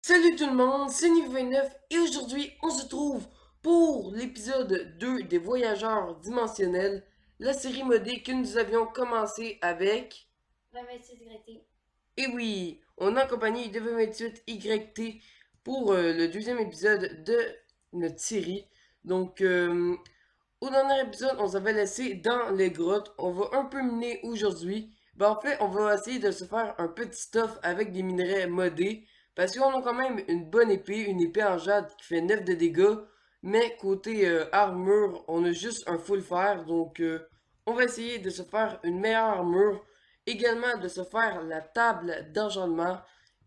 Salut tout le monde, c'est Niveau29 et aujourd'hui on se trouve pour l'épisode 2 des Voyageurs Dimensionnels, la série modée que nous avions commencé avec. 2026 YT. Et oui, on est en compagnie de 28YT pour le deuxième épisode de notre série. Donc, au dernier épisode, on s'avait laissé dans les grottes. On va un peu miner aujourd'hui. Ben, en fait, on va essayer de se faire un petit stuff avec des minerais modés. Parce qu'on a quand même une épée en jade qui fait 9 de dégâts. Mais côté armure, on a juste un full fer. Donc, on va essayer de se faire une meilleure armure. Également de se faire la table d'enchanttement.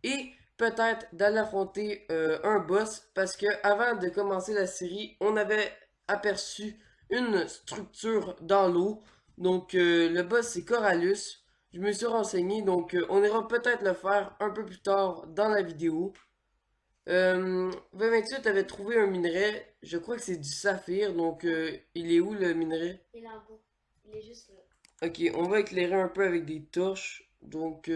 Et peut-être d'aller affronter un boss. Parce que avant de commencer la série, on avait aperçu une structure dans l'eau. Donc, le boss, c'est Corallus. Je me suis renseigné, donc on ira peut-être le faire un peu plus tard dans la vidéo. 2028 avait trouvé un minerai. Je crois que c'est du saphir, donc il est où le minerai? Il est en bas. Il est juste là. Ok, on va éclairer un peu avec des torches. Donc,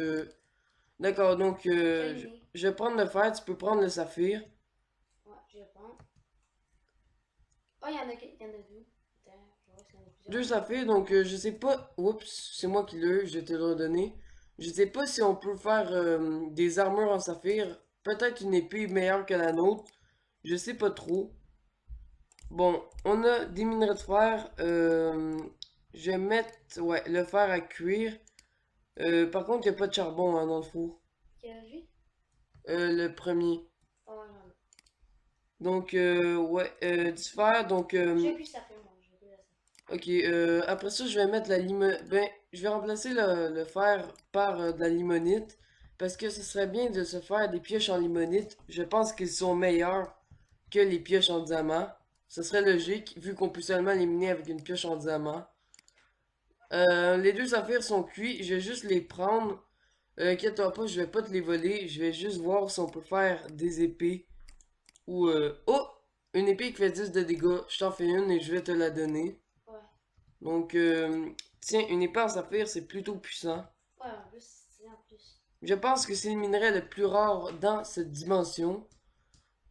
d'accord, donc Je vais le miner. je vais prendre le fer, tu peux prendre le saphir. Ouais, je vais le prendre. Oh, il y en a deux. Attends, je vais voir s'il y en a Deux plusieurs. saphirs, donc je sais pas. Oups, c'est moi qui l'ai eu, je vais te le redonner. Je sais pas si on peut faire des armures en saphir. Peut-être une épée meilleure que la nôtre. Je sais pas trop. Bon, on a des minerais de fer. Je vais mettre ouais, le fer à cuire. Par contre, il n'y a pas de charbon hein, dans le four. Quel âge lui? Le premier. Oh, j'en ai. Donc, ouais, du fer. Donc, J'ai plus ça fait, moi. J'ai plus ça. ok, après ça, je vais mettre la limonite. Ben, je vais remplacer le fer par de la limonite. Parce que ce serait bien de se faire des pioches en limonite. Je pense qu'ils sont meilleurs que les pioches en diamant. Ce serait logique, vu qu'on peut seulement les miner avec une pioche en diamant. Les deux saphirs sont cuits. Je vais juste les prendre. Inquiète-toi pas, je vais pas te les voler. Je vais juste voir si on peut faire des épées. Ou, oh! Une épée qui fait 10 de dégâts. Je t'en fais une et je vais te la donner. Ouais. Donc, tiens, une épée en saphir, c'est plutôt puissant. Ouais, en plus, c'est stylé en plus. Je pense que c'est le minerai le plus rare dans cette dimension.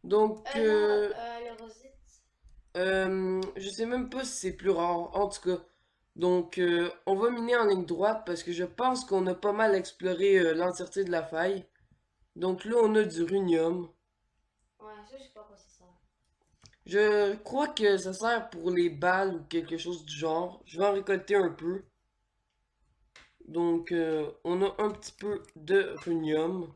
Donc, Non, le rosite. je sais même pas si c'est plus rare, en tout cas. Donc, on va miner en ligne droite parce que je pense qu'on a pas mal exploré l'entièreté de la faille. Donc là, on a du runium. Ouais, ça, je sais pas à quoi ça sert. Je crois que ça sert pour les balles ou quelque chose du genre. Je vais en récolter un peu. Donc, on a un petit peu de runium.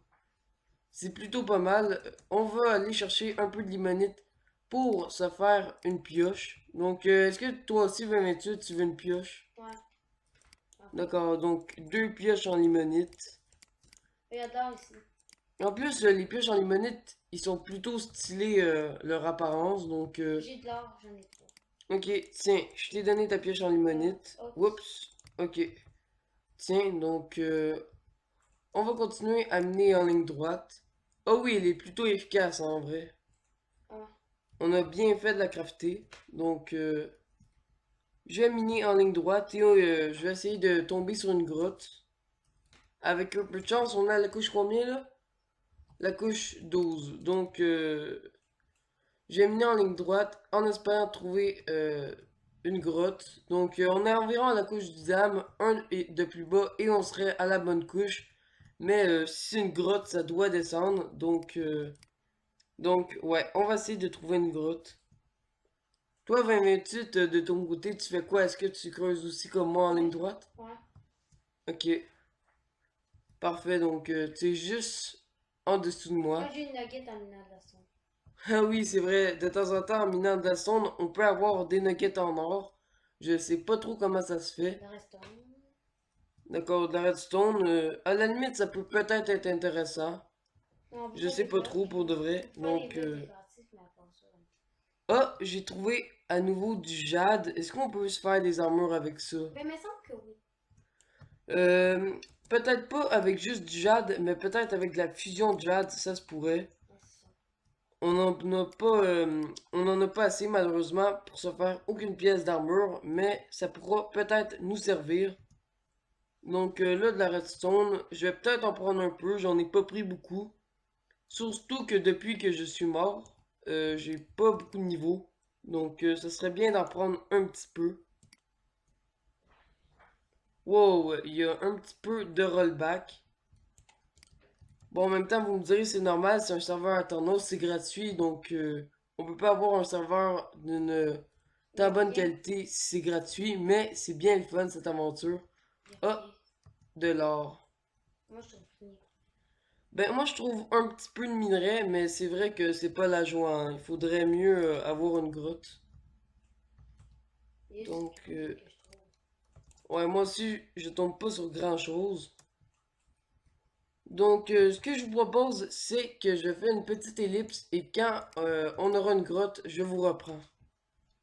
C'est plutôt pas mal. On va aller chercher un peu de limonite pour se faire une pioche. Donc, est-ce que toi aussi, 28, tu veux une pioche? Ouais, un peu. D'accord, donc deux pioches en limonite. Regarde là ici. En plus, les pioches en limonite, ils sont plutôt stylés leur apparence. Donc, J'ai de l'or, j'en ai trois. ok, tiens, je t'ai donné ta pioche en limonite. Oups. Oups, ok. Tiens, donc, on va continuer à mener en ligne droite. Oh oui, elle est plutôt efficace en vrai. Ouais. On a bien fait de la crafter. Donc, je vais miner en ligne droite et je vais essayer de tomber sur une grotte. Avec un peu de chance, on a la couche combien là? La couche 12. Donc, je vais miner en ligne droite en espérant trouver une grotte. Donc, on est environ à la couche du diamant, un de plus bas et on serait à la bonne couche. Mais si c'est une grotte, ça doit descendre. Donc, ouais, on va essayer de trouver une grotte. Toi, 28, de ton côté, tu fais quoi? Est-ce que tu creuses aussi comme moi en ligne Ouais. droite? Ouais. Ok, parfait. Donc, tu es juste en dessous de Moi, moi. j'ai une nugget en minant de la sonde. Ah oui, c'est vrai. De temps en temps, en minant de la sonde, on peut avoir des nuggets en or. Je sais pas trop comment ça se fait. Le restaurant. D'accord, de la redstone, à la limite, ça peut peut-être être intéressant. Non, on peut Je faire sais des pas blocs. trop pour de On vrai. peut faire des Donc, blocs décoratifs, mais à part ça. ah, j'ai trouvé à nouveau du jade. Est-ce qu'on peut se faire des armures avec ça? Ben, il me semble que oui. Euh, peut-être pas avec juste du jade, mais peut-être avec de la fusion de jade, ça se pourrait. Ouais, c'est ça. On en a pas assez malheureusement pour se faire aucune pièce d'armure, mais ça pourra peut-être nous servir. Donc là, de la redstone, je vais peut-être en prendre un peu, j'en ai pas pris beaucoup. Surtout que depuis que je suis mort, j'ai pas beaucoup de niveaux. Donc, ça serait bien d'en prendre un petit peu. Wow, il y a un petit peu de rollback. Bon, en même temps, vous me direz, c'est normal, c'est un serveur Aternos, c'est gratuit, donc on peut pas avoir un serveur d'une Il y très a bonne rien. qualité si c'est gratuit, mais c'est bien le fun cette aventure. Il y a Ah, rien. de l'or. Moi, je trouve fini. Ben, moi je trouve un petit peu de minerai, mais c'est vrai que c'est pas la joie, hein. Il faudrait mieux avoir une grotte. Il y a juste Donc, rien que je trouve. ouais, moi aussi, je tombe pas sur grand-chose. Donc, ce que je vous propose, c'est que je fais une petite ellipse et quand on aura une grotte, je vous reprends.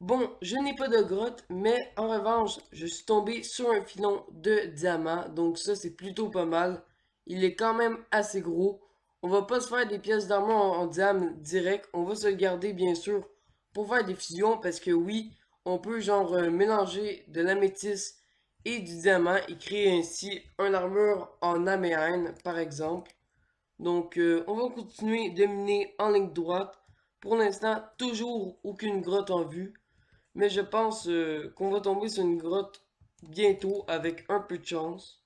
Bon, je n'ai pas de grotte, mais en revanche, je suis tombé sur un filon de diamant, donc ça c'est plutôt pas mal. Il est quand même assez gros. On va pas se faire des pièces d'armure en diamant direct, on va se le garder bien sûr pour faire des fusions parce que oui, on peut genre mélanger de l'améthyste et du diamant et créer ainsi une armure en améenne par exemple. Donc on va continuer de miner en ligne droite. Pour l'instant, toujours aucune grotte en vue. Mais je pense qu'on va tomber sur une grotte bientôt avec un peu de chance.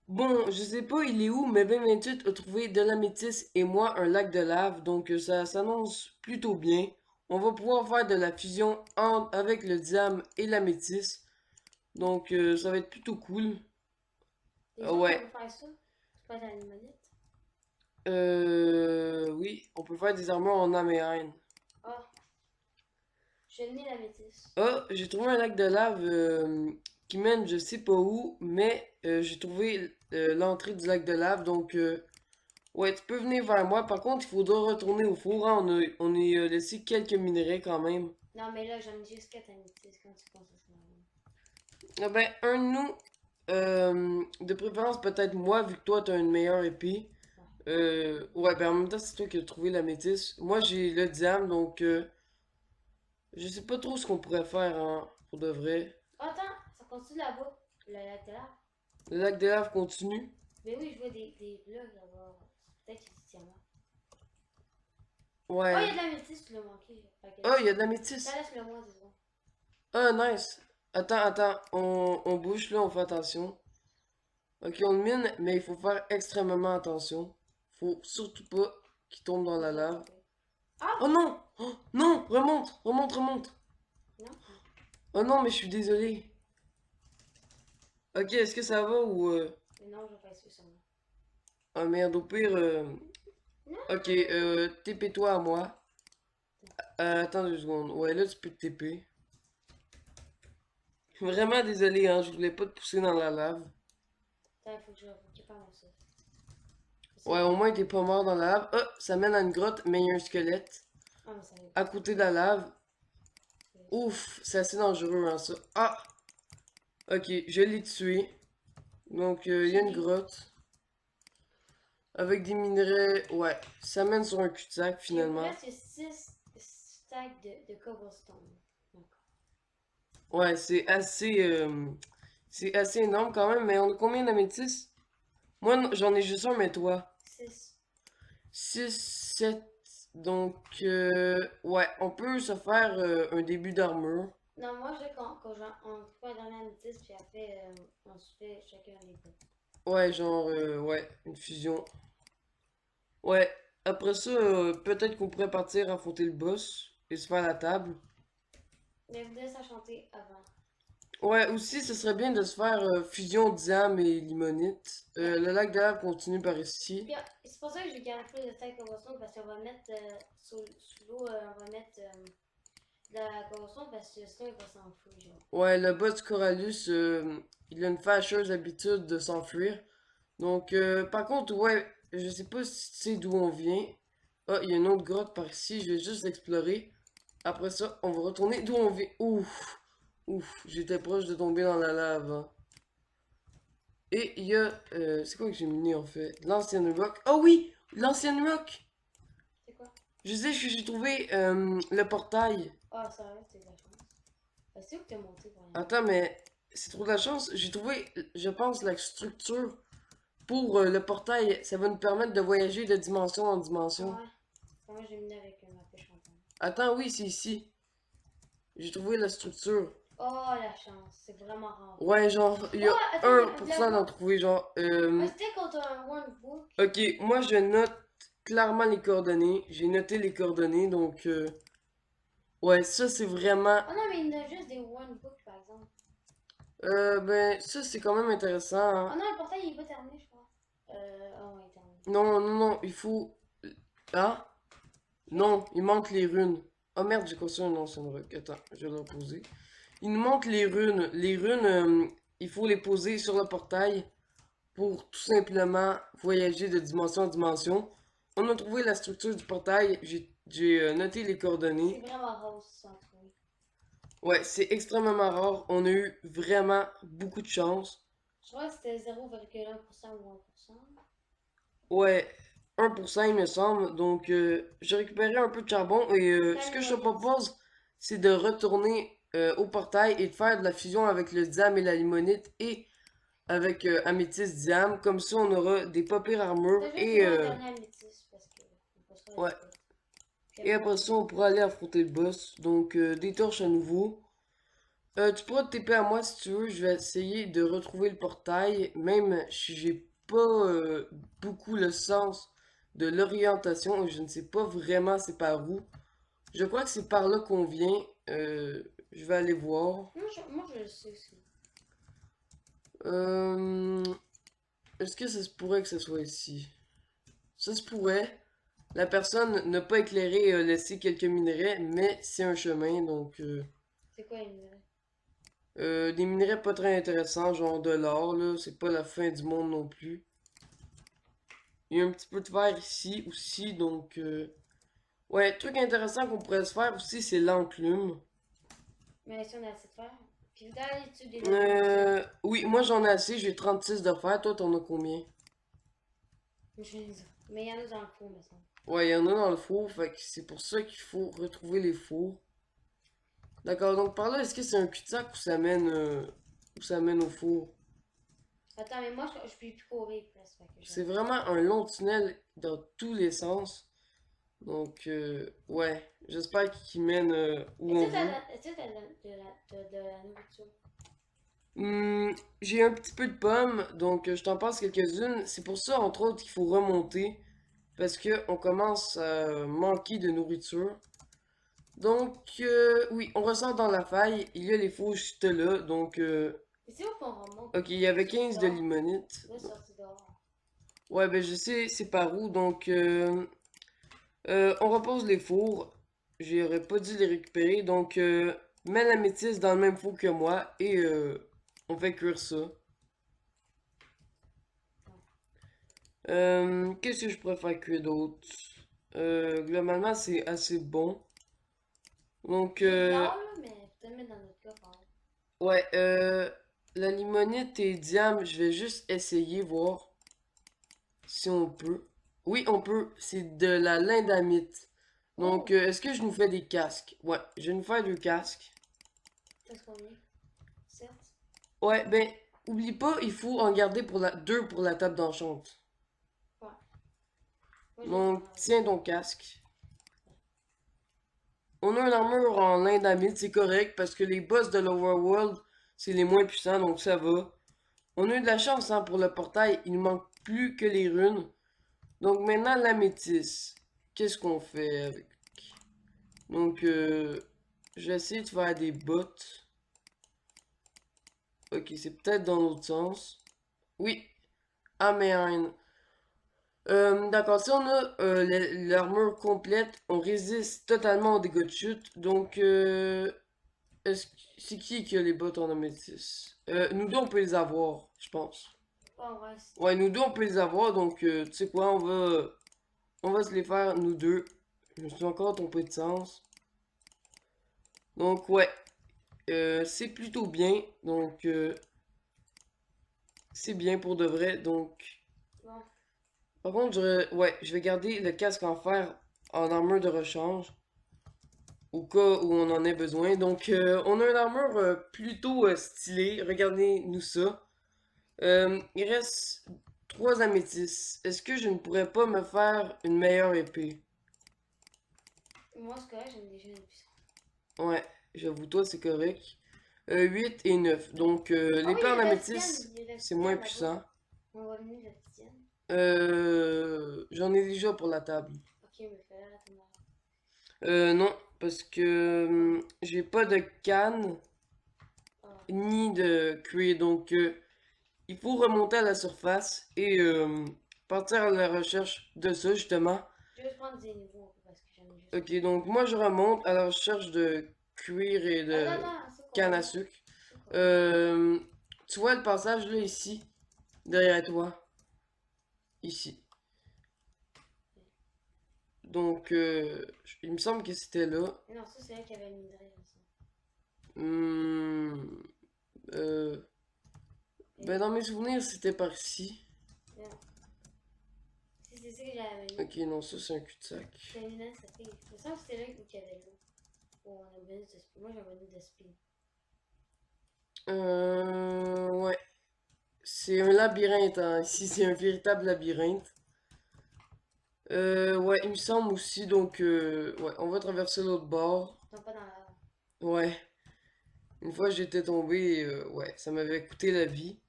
Bon, je sais pas il est où, mais 2028 a trouvé de l'améthyste et moi un lac de lave, donc ça s'annonce plutôt bien. On va pouvoir faire de la fusion avec le diamant et l'améthyste, donc ça va être plutôt cool. Déjà, on Ouais, peut faire ça. C'est pas de la limonite. oui, on peut faire des armures en améenne. Ah, je n'ai la métisse. Ah, j'ai trouvé un lac de lave qui mène je sais pas où, mais j'ai trouvé l'entrée du lac de lave, donc ouais, tu peux venir vers moi. Par contre, il faudra retourner au four, hein. On est laissé quelques minerais quand même. Non, mais là, j'en ai juste 4 à métisse. Quand tu penses à ça? Ah ben, un de nous, de préférence peut-être moi, vu que toi t'as une meilleure épée. Ouais. Ouais, ben en même temps, c'est toi qui as trouvé la métisse. Moi, j'ai le diamant, donc je sais pas trop ce qu'on pourrait faire, hein, pour de vrai. Oh, attends, ça continue là-bas. Le lac de là. Le lac de lave continue. Mais oui, je vois des blocs là-bas. Peut-être qu'il y a du diamant. Oh, il y a Ouais. de la métisse, tu l'as manqué. Fait que Oh, il y a laisse-le. de la métisse. Ça, laisse-le moi, disons. Ah, nice. Attends, on bouge là, on fait attention. Ok, on le mine, mais il faut faire extrêmement attention. Faut surtout pas qu'il tombe dans Je la vais lave. tomber. Ah! Oh non! Oh, non! Remonte! Remonte, remonte! Non? Oh non, mais je suis désolé. Ok, est-ce que ça va ou... Mais non, je vais faire ça seulement. Ah merde, au pire... Non! Ok, TP-toi à moi. Attends 2 secondes. Ouais, là, tu peux te TP. Je suis vraiment désolé, hein, je voulais pas te pousser dans la lave. Attends, il faut que je prépare mon ça. Ouais, C'est. au moins, t'es pas mort dans la lave. Ah, ça mène à une grotte, mais il y a un squelette. Ah, mais ça va À côté de la lave. être. Ouf, c'est assez dangereux, hein, ça. Ah! Ok, je l'ai tué. Donc, il y a J'ai une des. grotte. Avec des minerais. Ouais, ça mène sur un cul-de-sac, J'ai finalement. presque 6 stacks de cobblestone. D'accord. Ouais, c'est assez énorme quand même, mais on a combien d'améthystes? Moi, j'en ai juste un, mais toi? 6. 6, 7. Donc, ouais, on peut se faire un début d'armure. Non, moi, je quand on trouve la dernière métisse, puis après, on se fait chacun les blocs. Ouais, genre, ouais, une fusion. Ouais, après ça, peut-être qu'on pourrait partir affronter le boss et se faire la table. Mais vous devez s'enchanter avant. Ouais, aussi, ce serait bien de se faire fusion d'Iam et Limonite. Mais Le lac de lave continue par ici. puis, c'est pour ça que je vais garder plus de stacks de cobblestone, parce qu'on va mettre sous l'eau, on va mettre de la cobblestone, parce que sinon, il va s'enfuir, genre. Ouais, le boss Corallus, il a une fâcheuse habitude de s'enfuir. Donc, par contre, ouais, je sais pas si tu sais d'où on vient. Ah, il y a une autre grotte par ici, je vais juste l'explorer. Après ça, on va retourner d'où on vient. Ouf, ouf, j'étais proche de tomber dans la lave, hein. Et il y a, c'est quoi que j'ai miné en fait? L'ancienne rock. Oh oui, l'ancienne rock! C'est quoi? Je sais que j'ai trouvé le portail. Ah, ça va, c'est de la chance. C'est où que t'es monté pour rien? Attends, mais c'est trop de la chance. J'ai trouvé, je pense, la structure pour le portail, ça va nous permettre de voyager de dimension en dimension. Ouais. Moi, j'ai miné avec ma pêche en temps. Attends, oui, c'est ici. J'ai trouvé la structure. Oh, la chance. C'est vraiment rare. Ouais, genre, il y Oh, a attends, de la 1% d'en voix. trouver, genre. Ah, c'était contre un One Book. Ok, moi je note clairement les coordonnées. J'ai noté les coordonnées, donc ouais, ça c'est vraiment. Oh non, mais il y en a juste des One Book, par exemple. Ben, ça c'est quand même intéressant, Oh hein. non, le portail, il est pas terminé, je crois. Oh, ouais, il est terminé. Non, non, non, il faut. Ah? Non, il manque les runes. Oh merde, j'ai construit un ancien roc. Attends, je vais le reposer. Il nous manque les runes. Les runes, il faut les poser sur le portail pour tout simplement voyager de dimension en dimension. On a trouvé la structure du portail. J'ai noté les C'est coordonnées. vraiment rose sans trouver. Ouais, c'est extrêmement rare. On a eu vraiment beaucoup de chance. Je crois que c'était 0,1% ou 1%. Ouais, 1% il me semble. Donc, j'ai récupéré un peu de charbon et ce que je te Limonite. propose, c'est de retourner au portail et de faire de la fusion avec le diam et la limonite et avec améthyste diam. Comme ça, on aura des pas pires armures T'as juste besoin d'un dernier améthyste parce que on passera ouais. les autres. Puis Et après, après ça, on pourra aller affronter le boss. Donc, des torches à nouveau. Tu pourras te TP à moi si tu veux. Je vais essayer de retrouver le portail, même si j'ai pas beaucoup le sens de l'orientation. Je ne sais pas vraiment c'est par où. Je crois que c'est par là qu'on vient. Je vais aller voir. moi, je le sais aussi. Euh, Est-ce que ça se pourrait que ce soit ici? Ça se pourrait. La personne n'a pas éclairé et a laissé quelques minerais, mais c'est un chemin, donc C'est quoi, il me dirait? des minerais pas très intéressants, genre de l'or, là, c'est pas la fin du monde non plus. Il y a un petit peu de fer ici aussi, donc ouais, truc intéressant qu'on pourrait se faire aussi, c'est l'enclume. Mais si on a assez de fer. Puis d'aller dessus des lacunes aussi. Oui, moi j'en ai assez, j'ai 36 de fer, toi t'en as combien? Mais il y en a dans le four, me semble. Ouais, il y en a dans le four, fait que c'est pour ça qu'il faut retrouver les fours. D'accord, donc par là, est-ce que c'est un cul-de-sac ou ça mène au four? Attends, mais moi, je peux plus courir presque. Fait que C'est vraiment un long tunnel dans tous les sens. Donc, ouais, j'espère qu'il mène où on veut. Est-ce que t'as de la nourriture? J'ai un petit peu de pommes, donc je t'en passe quelques-unes. C'est pour ça, entre autres, qu'il faut remonter. Parce que on commence à manquer de nourriture. Donc, oui, on ressort dans la faille. Il y a les faux juste là. Donc, Et c'est où qu'on remonte? ok, il y avait Sorti 15 de dehors. limonite. Là, sorti dehors. Ouais, ben je sais c'est par où. Donc, on repose les fours. J'aurais pas dû les récupérer. Donc, mets la métisse dans le même four que moi et on fait cuire ça. Qu'est-ce que je préfère cuire d'autre? Globalement, c'est assez bon. Donc, J'ai de l'or, là, mais peut-être mettre dans notre coffre. Hein. ouais, la limonite et diam, je vais juste essayer, voir si on peut. Oui, on peut. C'est de la lindamite. Donc, Oh! est-ce que je nous fais des casques? Ouais, je vais nous faire deux casques. Qu'est-ce qu'on est? 7? Ouais, ben, oublie pas, il faut en garder pour deux pour la table d'enchante. Ouais. Moi, j'ai Donc, tiens ton casque. On a une armure en lindamite, c'est correct, parce que les boss de l'Overworld, c'est les moins puissants, donc ça va. On a eu de la chance hein, pour le portail, il ne manque plus que les runes. Donc maintenant, la métisse. Qu'est-ce qu'on fait avec? Donc, je vais essayer de faire des bottes. Ok, c'est peut-être dans l'autre sens. Oui, ah mais d'accord, si on a l'armure complète, on résiste totalement aux dégâts de chute. Donc, c'est qui a les bottes en améthyste? Nous deux, on peut les avoir, je pense. Oh, ouais. Ouais, nous deux, on peut les avoir. Donc, tu sais quoi, on va se les faire, nous deux. Je me suis encore trompé de sens. Donc, ouais, c'est plutôt bien. Donc, c'est bien pour de vrai. Donc, Bon. par contre, ouais, je vais garder le casque en fer en armure de rechange. Au cas où on en ait besoin. Donc, on a une armure plutôt stylée. Regardez-nous ça. Il reste 3 améthystes. Est-ce que je ne pourrais pas me faire une meilleure épée? Moi, c'est correct, j'en ai déjà une puissance. Ouais, j'avoue, toi, c'est correct. 8 et 9. Donc, Ah oui, l'épée en il y a l'obsidienne, améthyste, il y a c'est l'obsidienne moins là-bas. puissant. On va venir l'obsidienne. J'en ai déjà pour la table. Ok, mais fais-la à ton mari. Non, parce que j'ai pas de canne Ah, ni de cuir. Donc, il faut remonter à la surface et partir à la recherche de ça, justement. je vais juste prendre des niveaux un peu parce que j'en ai juste. Ok, donc moi, je remonte à la recherche de cuir et Attends, de attends, c'est quoi? canne à sucre. C'est quoi? Euh, Tu vois le passage là, ici, derrière toi. Ici. Donc, il me semble que c'était là. Mais non, ça, c'est là qu'il y avait une minerai aussi. Hmm, euh, ben, dans mes souvenirs, c'était par ici. Mais non. Si c'est ça que j'avais mis. Ok, non, ça, c'est un cul-de-sac. C'est une minerai, ça fait. Je me sens que c'était là où il y avait l'eau. Oh, on a bonus de speed. Moi, j'ai un bonus de speed. Ouais. C'est un labyrinthe, hein. Ici, c'est un véritable labyrinthe. Ouais, il me semble aussi, donc, ouais, on va traverser l'autre bord. Tombe pas dans la. Ouais. Une fois, j'étais tombé, ouais, ça m'avait coûté la vie.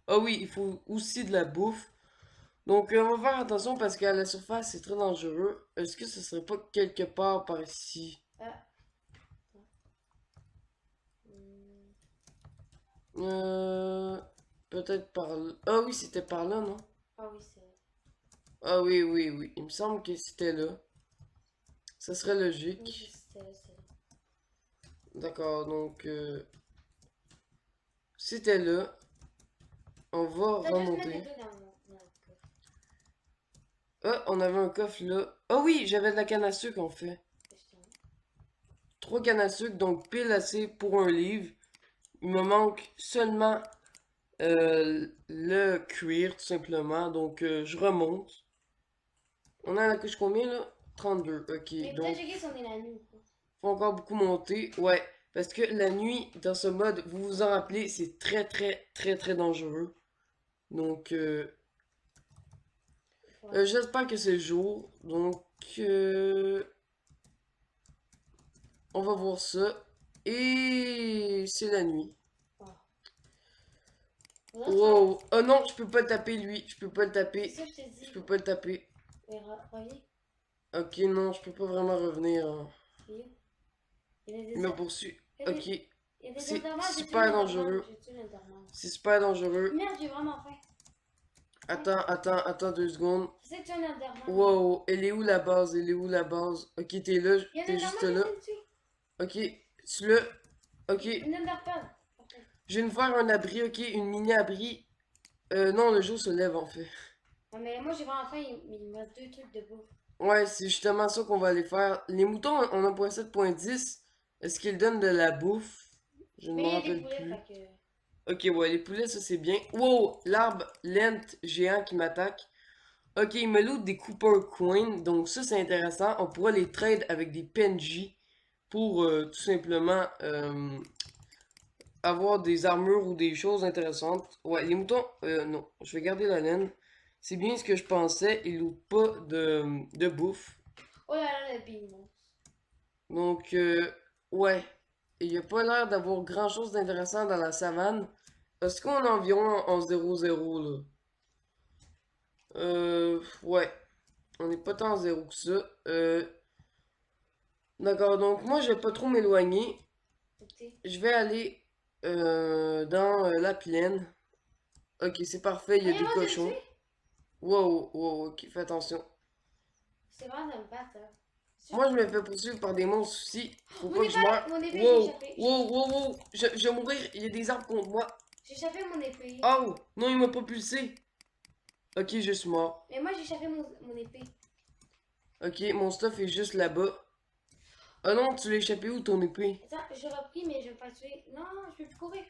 Ah oui, il faut aussi de la bouffe. Donc, on va faire attention parce qu'à la surface, c'est très dangereux. Est-ce que ce serait pas quelque part par ici? Ah. Hmm. Euh, Peut-être par là. Ah oui, c'était par là, non? Ah oui, c'est. Ah oui, oui, oui. Il me semble que c'était là. Ça serait Oui, logique. c'était là, c'était là. D'accord, donc c'était là. On va T'as juste mettre des remonter. trucs dans le coffre. Ah, on avait un coffre là. Ah oui, j'avais de la canne à sucre en fait. Justement. 3 cannes à sucre, donc pile assez pour un livre. Il me manque seulement le cuir, tout simplement. Donc je remonte. On a la couche combien là? 32. Ok, Mais peut-être donc checker si on est la nuit ou pas. faut encore beaucoup monter. Ouais, parce que la nuit, dans ce mode, vous vous en rappelez, c'est très très très très dangereux. Donc Ouais. j'espère que c'est le jour. Donc on va voir ça. Et c'est la nuit. Ah. Faudra Wow. Oh non, je peux pas le taper lui. Je peux pas le C'est taper. ça que je t'ai Je dit. peux pas le taper. Mais reviens. Ok, non, je peux pas vraiment revenir, hein. Viens. Il y a des. Il me poursuit. Il y a des. Ok. Il y a des C'est Enderman, j'ai tué super l'Enderman. dangereux. J'ai tué l'Enderman. C'est super dangereux. Merde, j'ai vraiment faim. Attends 2 secondes. Je sais que tu es un Enderman. Wow, elle est où la base? Elle est où la base? Ok, t'es là, Il y a un t'es juste Enderman, là. j'essaie de tuer. Ok, tu l'as. Ok, Une Enderpearl. Parfait. je viens de faire un abri, ok, une mini-abri. Non, le jour se lève en fait. Ouais, mais moi j'ai vraiment faim, il me reste 2 trucs de bouffe. Ouais, c'est justement ça qu'on va aller faire. Les moutons en 1.7.10, est-ce qu'ils donnent de la bouffe? Je ne Mais me il y a des rappelle poulets, plus. fait que. Ok, ouais, les poulets, ça c'est bien. Wow, l'arbre lent géant qui m'attaque. Ok, il me loot des Cooper Coins, donc ça c'est intéressant. On pourra les trade avec des PNJ pour tout simplement avoir des armures ou des choses intéressantes. Ouais, les moutons, non, je vais garder la laine. C'est bien ce que je pensais, ils lootent pas de bouffe. Oh là là, le Big Monstre. Donc, ouais, il n'y a pas l'air d'avoir grand chose d'intéressant dans la savane. Est-ce qu'on est environ en 0-0 là? Ouais, on n'est pas tant en 0 que ça. D'accord, donc moi je vais pas trop m'éloigner. Écoutez. Je vais aller dans la plaine. Ok, c'est parfait, il Ah, y a il y a des moi de le cochons. tuer. Wow, wow, ok, fais attention. C'est vraiment de me battre là. Si Moi je me fais poursuivre par des monstres aussi. Faut pas Mon que je épée, meure. mon épée, j'ai Wow, échappé. wow, wow, wow. Je vais mourir, il y a des arbres contre moi. J'ai échappé mon épée. Oh, non, il m'a pas pulsé. Ok, je suis mort. Mais moi j'ai échappé mon épée. Ok, mon stuff est juste là-bas. Ah non, tu l'as échappé où ton épée? Attends, je l'ai repris, mais je vais me faire tuer. Non, je peux plus courir.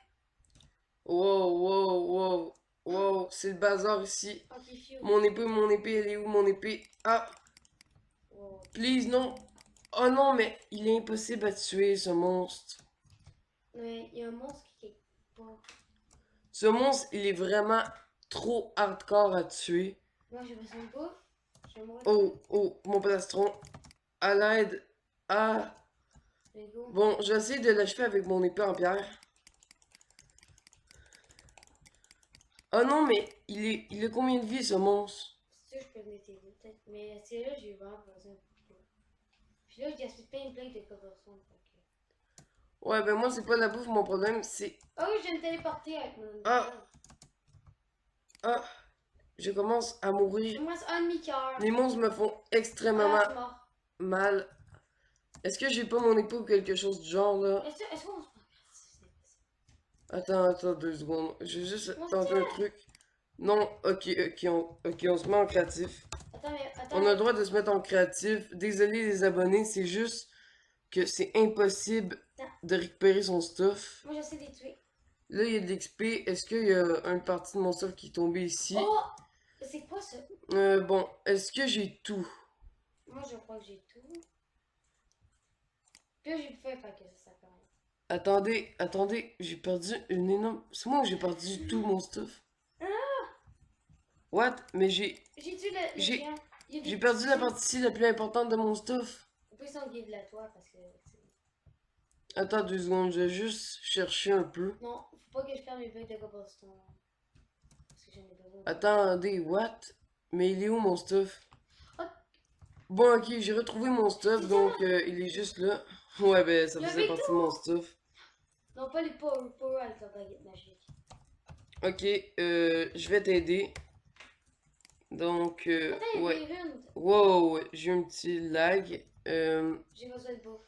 Wow, wow, wow, wow, c'est le bazar ici. Ok, phew. Mon épée, elle est où mon épée? Ah, Wow. please, non. Oh non, mais il est impossible à tuer ce monstre. Mais il y a un monstre qui est pas. Ce monstre, il est vraiment trop hardcore à tuer. Moi, j'ai besoin de bouffe. Je vais mourir. Oh, mon plastron. À l'aide. Ah. Let's go. Bon, j'essaie de l'achever avec mon épée en pierre. Ah non, mais il a combien de vie ce monstre? Si tu veux, je peux venir t'aider, peut-être. Mais c'est là, j'ai vraiment besoin de bouffe. Puis là, je gaspille plein de plaques de cobblestone. Ouais, ben moi, c'est pas la bouffe, mon problème, c'est... Ah oui, je viens me téléporter avec mon Ah, ah, je commence à Il mourir. me reste un demi-cœur. Les monstres me font Ah, extrêmement je suis mort. mal. Est-ce que j'ai pas mon épée ou quelque chose du genre, là? Est-ce qu'on se prend? Attends, 2 secondes. Je vais juste Comment tenter un truc. Non, ok, on se met en créatif. Attends, On a le droit de se mettre en créatif. Désolé les abonnés, c'est juste que c'est impossible de récupérer son stuff. moi j'essaie de les tuer. Là, il y a de l'XP. Est-ce qu'il y a une partie de mon stuff qui est tombée ici? Oh! C'est quoi ça? Bon, est-ce que j'ai tout? Moi je crois que j'ai tout. Puis là j'ai fait que ça sert à rien. Attendez, j'ai perdu une énorme... C'est moi ou j'ai perdu tout mon stuff? What? Mais J'ai tué le J'ai- géant. Il y a des j'ai perdu la petits- partie la plus importante de mon stuff. On peut s'en guider la toi parce que. Attends 2 secondes, je vais juste chercher un peu. Non, faut pas que je perde mes bugs de cobblestone. Parce que j'en ai besoin. Attendez, what? Mais il est où mon stuff? Oh. Bon, ok, j'ai retrouvé mon stuff, C'est donc il est juste là. Ouais, ben ça Le faisait partie de mon stuff. Non, pas les power avec la baguette magique. Ok, je vais t'aider. Donc, Attends, il y a ouais. des runes. Wow, j'ai eu un petit lag. J'ai besoin de bouffe.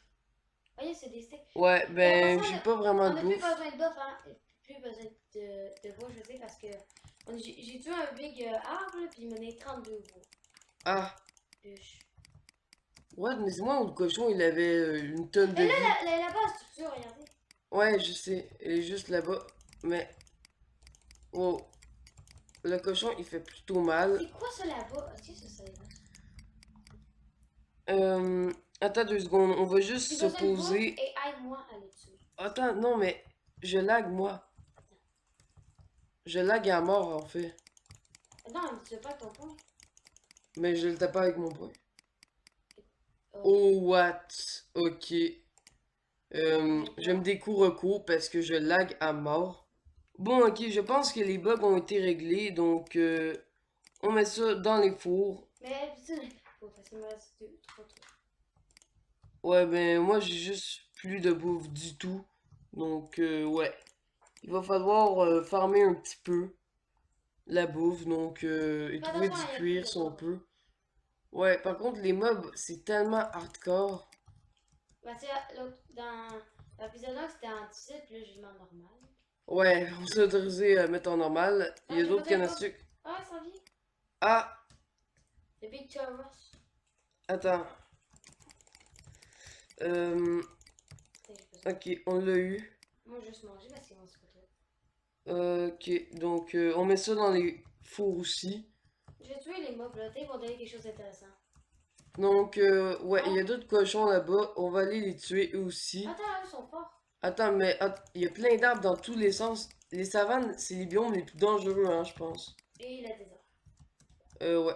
Voyez, c'est des sticks. Ouais, En ben passant, j'ai pas vraiment On de n'a plus bouffe. besoin de bouffe, hein. Plus besoin de bouffe, je sais, parce que j'ai tué un big arbre, là, puis il menait 32 veaux. Ah, Bûche. what? Mais c'est moi ou le cochon, il avait une tonne de Et vie. là, la base, tu regardez. Ouais, je sais, elle est juste là-bas. Mais, oh, le cochon, il fait plutôt mal. C'est quoi ça là-bas? Est-ce que ça là? Attends 2 secondes, on va juste J'ai se besoin de bouffe poser. et aide-moi à les tuer. Attends, non, mais je lag, moi. Je lag à mort, en fait. Non, mais tu veux pas ton point? Mais je le tape pas avec mon poing. Oh. Oh, what? Ok. Je me découvre parce que je lag à mort. Bon, ok, je pense que les bugs ont été réglés, donc on met ça dans les fours. Mais tu faut parce qu'il me reste 3 trucs. Ouais, ben moi j'ai juste plus de bouffe du tout. Donc, ouais. Il va falloir farmer un petit peu la bouffe, donc et Fais trouver attention, du il y a cuir plus de si on bouffe. peut. Ouais, par contre, les mobs, c'est tellement hardcore. Bah, tu sais, dans l'épisode 1, c'était en difficile, puis là, j'ai mis en normal. Ouais, on s'est autorisé à mettre en normal. Il y a j'ai d'autres pas cannes à de sucre. Ah, ça vient. Ah, Le Big Taurus. attends. Euh, J'ai besoin. ok, on l'a eu. Moi, juste manger parce qu'ils vont se retrouver. Ok, donc on met ça dans les fours aussi. J'ai tué les mobs là, peut-être qu'on donner quelque chose d'intéressant. Donc, ouais, il y a d'autres cochons là-bas. On va aller les tuer eux aussi. Attends, eux sont forts. Attends, mais il y a plein d'arbres dans tous les sens. Les savanes, c'est les biomes les plus dangereux, hein, je pense. Et il a des arbres. Ouais.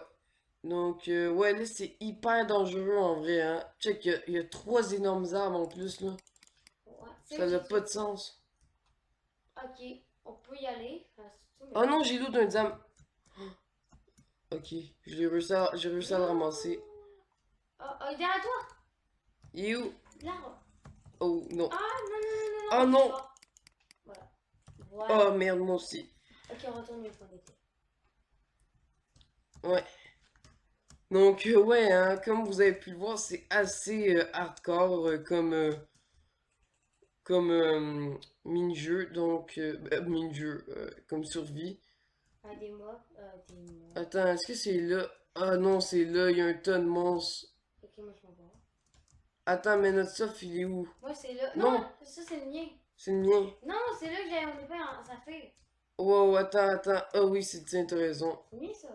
Donc, ouais, là, c'est hyper dangereux en vrai, hein. Check, il y a 3 énormes arbres en plus, là. Ouais, Ça n'a pas de sens. Ok, on peut y aller. Oh non, j'ai l'eau d'un diamant. Ok, j'ai réussi à le ramasser. Oh, il est derrière toi. Il est où? L'arbre. Oh, non. Ah, non. Oh non! Voilà. Voilà. Oh merde, moi aussi. Ok, on retourne une fois d'été. Ouais. Donc, ouais, hein, comme vous avez pu le voir, c'est assez hardcore comme mini-jeu. Donc, mini-jeu, comme survie. Ah, des mobs. Des mobs. Attends, est-ce que c'est là? Ah non, c'est là, il y a un tas de monstres. Ok, moi je m'en vais. Attends, mais notre stuff, il est où? Moi c'est là. Non. Non, ça c'est le mien. C'est le mien. Non, c'est là que j'ai mon épée en saphir. Wow, attends. Ah oui, tiens, t'as raison. C'est mieux ça.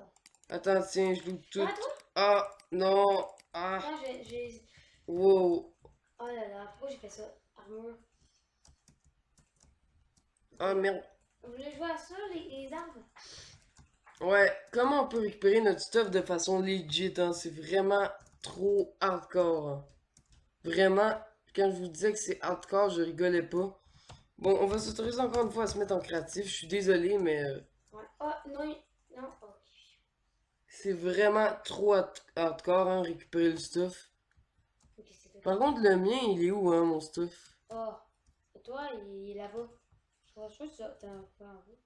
Attends, tiens, je loot tout. Ah, toi? Ah, non. Ah, Non, j'ai. wow. Oh là là, pourquoi j'ai fait ça? Armure. Ah, merde. Vous voulez jouer à ça, les arbres? Ouais, comment on peut récupérer notre stuff de façon legit, hein? C'est vraiment trop hardcore, hein. Vraiment, quand je vous disais que c'est hardcore, je rigolais pas. Bon, on va s'autoriser encore une fois à se mettre en créatif. Je suis désolé, mais Ouais. Ah, non, non, ok. c'est vraiment trop hardcore, hein, récupérer le stuff. Ok, c'est toi Par qui. contre, le mien, il est où, hein, mon stuff? Oh, et toi, il est là-bas. Je crois que ça, t'as un peu en haut.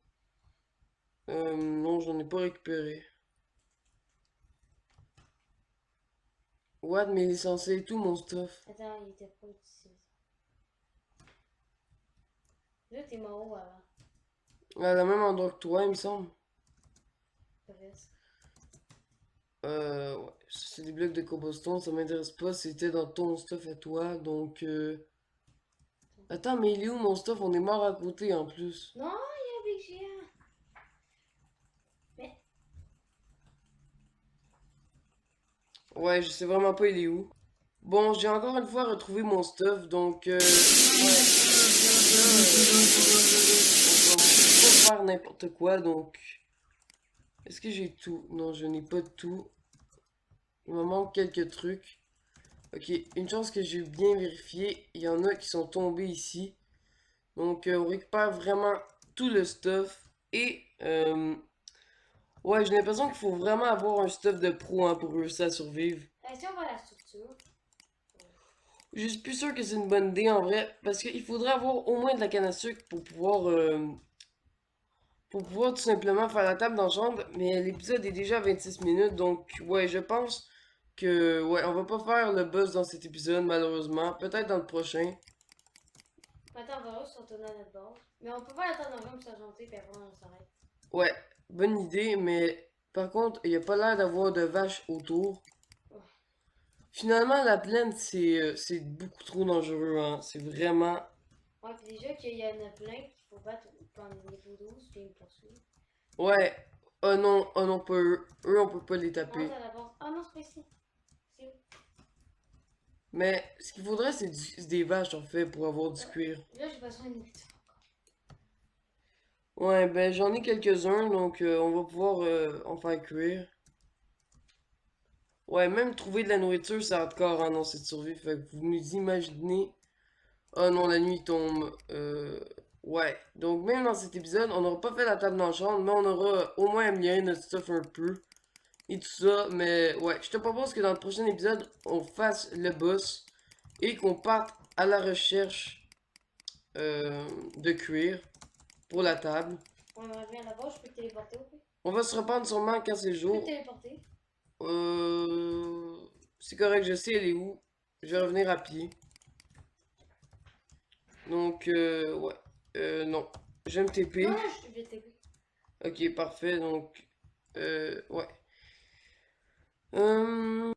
Non, j'en ai pas récupéré. What, mais il est censé être tout, mon stuff? Attends, il était pas ici. Là, t'es mort où avant? À la même endroit que toi, il me semble. Presque. Ouais, ça, c'est des blocs de cobblestone, ça m'intéresse pas, c'était dans ton stuff à toi, donc Attends, mais il est où mon stuff? On est mort à côté en plus. Non, il y a un big géant. Mais, Ouais, je sais vraiment pas il est où. Bon, j'ai encore une fois retrouvé mon stuff, donc on va pas faire n'importe quoi, donc est-ce que j'ai tout? Non, je n'ai pas tout. Il me manque quelques trucs. Ok, une chance que j'ai bien vérifié, il y en a qui sont tombés ici. Donc on récupère vraiment tout le stuff et ouais, j'ai l'impression qu'il faut vraiment avoir un stuff de pro, hein, pour réussir à survivre. si on va à la structure. Je suis plus sûr que c'est une bonne idée en vrai, parce qu'il faudrait avoir au moins de la canne à sucre pour pouvoir tout simplement faire la table dans la chambre, mais l'épisode est déjà à 26 minutes, donc ouais, je pense que ouais, on va pas faire le buzz dans cet épisode malheureusement, peut-être dans le prochain. Attends, on va juste retourner à notre bord. Mais on peut pas attendre dans le pour s'argenter, puis après on s'arrête. Ouais, bonne idée, mais par contre, il n'y a pas l'air d'avoir de vaches autour. Ouais. Finalement, la plaine, c'est beaucoup trop dangereux, hein. C'est vraiment. Ouais, puis déjà qu'il y en a plein qu'il faut battre pendant les niveau 12, puis ils me poursuivent. Ouais. Oh non, pas eux. Eux, on peut pas les Ah, taper. t'as la base. Ah non, c'est pas ici. C'est où? Mais ce qu'il faudrait, c'est des vaches, en fait, pour avoir du cuir. Là, j'ai besoin de nourriture. Ouais, ben j'en ai quelques-uns, donc on va pouvoir en faire cuire. Ouais, même trouver de la nourriture, c'est hardcore, hein, dans cette survie. Fait que vous nous imaginez. Oh non, la nuit tombe. Ouais. Donc même dans cet épisode, on n'aura pas fait la table d'enchant, mais on aura au moins amélioré notre stuff un peu. Et tout ça. Mais ouais, je te propose que dans le prochain épisode, on fasse le boss et qu'on parte à la recherche de cuir pour la table. On va revenir là-bas, je peux te téléporter, ok? On va se reprendre sûrement quand c'est le Je peux te jour. téléporter. Euh, c'est correct, je sais elle est où. Je vais revenir à pied. Donc, ouais. Non. J'aime Non, TP. non, je vais t'aider. Ok, parfait. Donc, ouais. Euh,